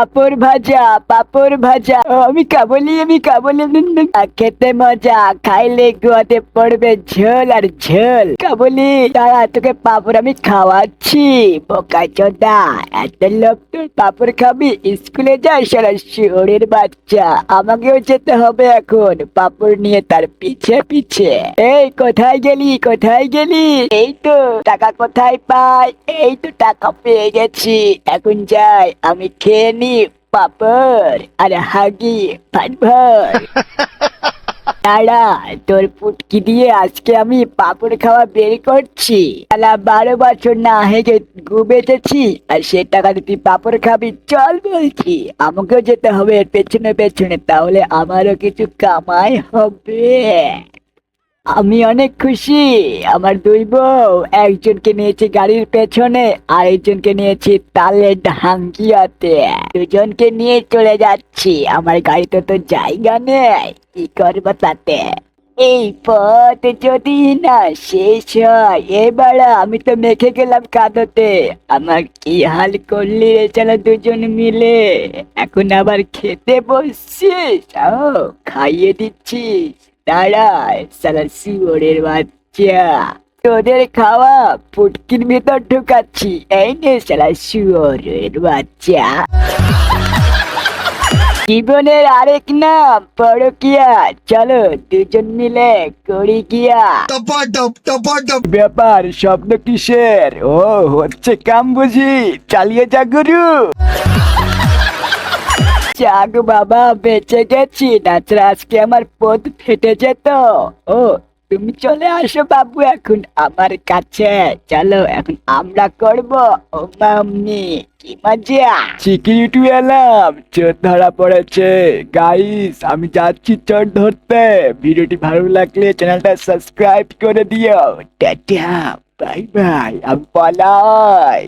পাপড় ভাজা আমি কাবলি খেতে মজা, খাইলে গোয়াতে পড়বে ঝোল আর ঝোল। কাবলি তারা তোকে পাপড় আমি খাওয়াচ্ছি। বোকা চোদা, এত লোক তোর পাপড় খাবি? স্কুলে যাই সারা শহরের বাচ্চা, আমাকেও যেতে হবে এখন পাপড় নিয়ে তার পিছে পিছে। এই কোথায় গেলি? এই তো টাকা কোথায় পাই? এই তো টাকা পেয়ে গেছি, এখন যাই আমি খেয়ে নি পাপড় আর হাগি ভাত ভর। দাঁড়া, তোর পুটকি দিয়ে আজকে আমি পাপড় খাওয়া বের করছি। শালা 12 বছর না হেগে গু বেচেছি, আর সে টাকাতে তুই পাপড় খাবি? চল বলছি, আমাকেও যেতে হবে এর পেছনে পেছনে, তাহলে আমারও কিছু কামাই হবে। আমি অনেক খুশি। আমার দুই বউ, একজনকে নিয়েছি গাড়ির পেছনে, আরেকজনকে নিয়েছি তালের ঢাঙ্কিয়াতে। দুজনকে নিয়ে চলে যাচ্ছি, আমার গাড়িতে তো জায়গা নেই, কি করবো তাতে। এই পথ যদি না শেষ হয়, এবার আমি তো মেখে গেলাম কাদোতে। আমার কি হাল করলি রে চলো দুজন মিলে। এখন আবার খেতে বসছিস? ও, খাইয়ে দিচ্ছিস, দাঁড়ায় সালা শুয়োরের বাচ্চা। তোদের খাওয়া পুটকির ভিতর ঢুকাচ্ছি, এই নে সালা শুয়োরের বাচ্চা। জীবনের আরেক নাম পরকিয়া, চলো দুজন মিলে করি গিয়া। ব্যাপার, স্বপ্ন কিসের? ও হচ্ছে কাম বুঝি, চালিয়ে যা গুরু। যাক বাবা, বেঁচে গেছি, নাচরা আজকে আমার পথ ফেটে যেত। ও, তুমি চলে আসো বাবু এখন আমার কাছে, চলো এখন আমরা করব ও মামনি, কি মজা। সিকিউরিটি এলাম, চোর ধরা পড়েছে। গাইস, আমি যাচ্ছি চোর ধরতে। ভিডিওটি ভালো লাগলে চ্যানেলটা সাবস্ক্রাইব করে দিও। টাটা, বাই বাই, আমি পলাই।